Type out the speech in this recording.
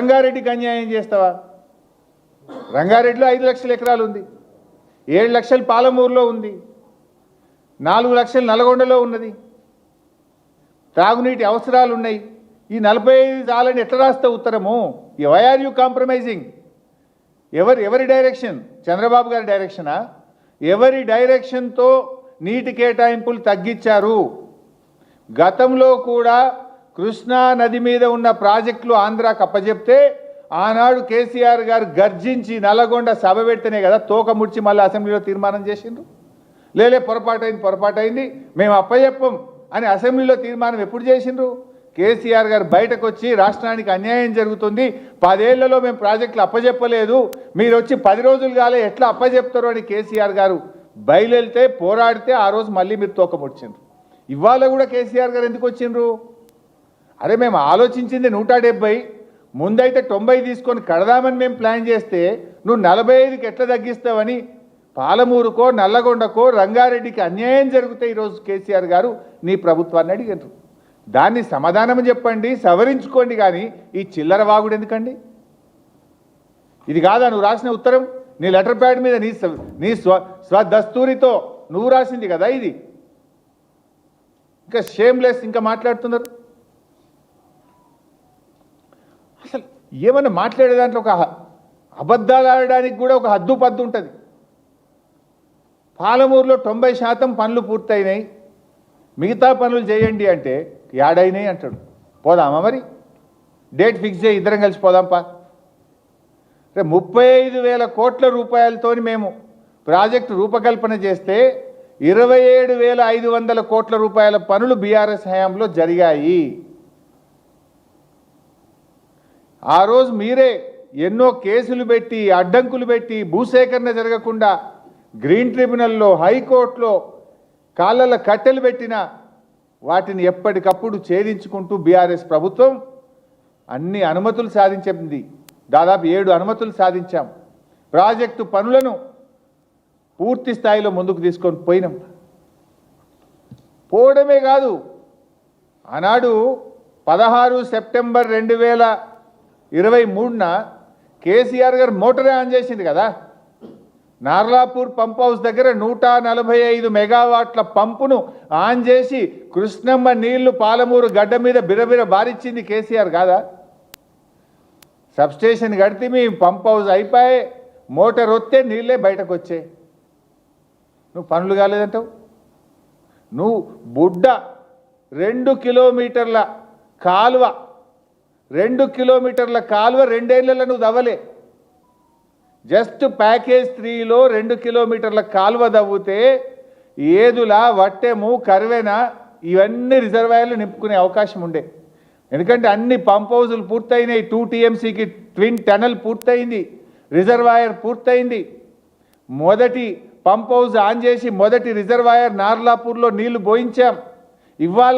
రంగారెడ్డికి అన్యాయం చేస్తావా? రంగారెడ్డిలో 5 లక్షల ఎకరాలు ఉంది, 7 లక్షలు పాలమూరులో ఉంది, 4 లక్షలు నల్గొండలో ఉన్నది. త్రాగునీటి అవసరాలు ఉన్నాయి. ఈ 45 చాలని ఎట్లా రాస్తావు ఉత్తరము? Why are you compromising? ఎవరి డైరెక్షన్? చంద్రబాబు గారి డైరెక్షనా? ఎవరి డైరెక్షన్తో నీటి కేటాయింపులు తగ్గించారు? గతంలో కూడా కృష్ణా నది మీద ఉన్న ప్రాజెక్టులు ఆంధ్రాకు అప్పచెప్తే ఆనాడు కేసీఆర్ గారు గర్జించి నల్లగొండ సభ పెడితేనే కదా తోక ముడిచి మళ్ళీ అసెంబ్లీలో తీర్మానం చేసిండ్రు. లేలే పొరపాటైంది మేము అప్పచెప్పం అని అసెంబ్లీలో తీర్మానం ఎప్పుడు చేసిండ్రు? కేసీఆర్ గారు బయటకు వచ్చి రాష్ట్రానికి అన్యాయం జరుగుతుంది, 10 ఏళ్లలో మేము ప్రాజెక్టులు అప్పచెప్పలేదు, మీరు వచ్చి 10 రోజులు కాలే ఎట్లా అప్పచెప్తారు అని కేసీఆర్ గారు బయలుదేరితే పోరాడితే ఆ రోజు మళ్ళీ మీరు తోక ముడిచిండ్రు. ఇవాళ కూడా కేసీఆర్ గారు ఎందుకు వచ్చిండ్రు? అరే మేము ఆలోచించింది 170, ముందైతే 90 తీసుకొని కడదామని మేము ప్లాన్ చేస్తే నువ్వు 45కి ఎట్లా తగ్గిస్తావని పాలమూరుకో నల్లగొండకో రంగారెడ్డికి అన్యాయం జరిగితే ఈరోజు కేసీఆర్ గారు నీ ప్రభుత్వాన్ని అడిగారు. దాన్ని సమాధానం చెప్పండి, సవరించుకోండి. కానీ ఈ చిల్లర వాగుడు ఎందుకండి? ఇది కాదా నువ్వు రాసిన ఉత్తరం? నీ లెటర్ ప్యాడ్ మీద నీ స్వదస్తూరితో నువ్వు రాసింది కదా ఇది. ఇంకా షేమ్లెస్ ఇంకా మాట్లాడుతున్నారు. అసలు ఏమన్నా మాట్లాడే దాంట్లో ఒక అబద్ధాలు ఆడడానికి కూడా ఒక హద్దు పద్దు ఉంటుంది. పాలమూరులో 90% పనులు పూర్తయినాయి, మిగతా పనులు చేయండి అంటే యాడైనాయి అంటాడు. పోదామా మరి? డేట్ ఫిక్స్ చేయి, ఇద్దరం కలిసి పోదాంపా. 35,000 కోట్ల రూపాయలతో మేము ప్రాజెక్టు రూపకల్పన చేస్తే 27,500 కోట్ల రూపాయల పనులు బీఆర్ఎస్ హయాంలో జరిగాయి. ఆ రోజు మీరే ఎన్నో కేసులు పెట్టి అడ్డంకులు పెట్టి భూసేకరణ జరగకుండా గ్రీన్ ట్రిబ్యునల్లో హైకోర్టులో కాళ్ళ కట్టెలు పెట్టిన వాటిని ఎప్పటికప్పుడు ఛేదించుకుంటూ బీఆర్ఎస్ ప్రభుత్వం అన్ని అనుమతులు సాధించింది. దాదాపు 7 అనుమతులు సాధించాం. ప్రాజెక్టు పనులను పూర్తి స్థాయిలో ముందుకు తీసుకొని పోయినాం. పోవడమే కాదు, ఆనాడు 16 సెప్టెంబర్ 2023న కేసీఆర్ గారు మోటారే ఆన్ చేసింది కదా. నార్లాపూర్ పంప్ హౌస్ దగ్గర 145 మెగావాట్ల పంపును ఆన్ చేసి కృష్ణమ్మ నీళ్లు పాలమూరు గడ్డ మీద బిరబిర బారిచ్చింది కేసీఆర్ కాదా? సబ్స్టేషన్ కడితే మీ పంప్ హౌస్ అయిపోయి మోటార్ వస్తే నీళ్ళే బయటకు వచ్చాయి. నువ్వు పనులు కాలేదంటావు. నువ్వు బుడ్డ 2 కిలోమీటర్ల కాలువ 2 కిలోమీటర్ల కాలువ 2 ఏళ్లలో నువ్వు దవ్వలే. జస్ట్ ప్యాకేజ్ 3లో 2 కిలోమీటర్ల కాలువ దవ్వుతే ఏదుల వట్టెము కరువెన ఇవన్నీ రిజర్వాయర్లు నింపుకునే అవకాశం ఉండే. ఎందుకంటే అన్ని పంప్ హౌజులు పూర్తయినాయి. 2 TMCకి ట్విన్ టనల్ పూర్తయింది, రిజర్వాయర్ పూర్తయింది. మొదటి పంప్ హౌజ్ ఆన్ చేసి మొదటి రిజర్వాయర్ నార్లాపూర్లో నీళ్లు పోయించాం. ఇవాళ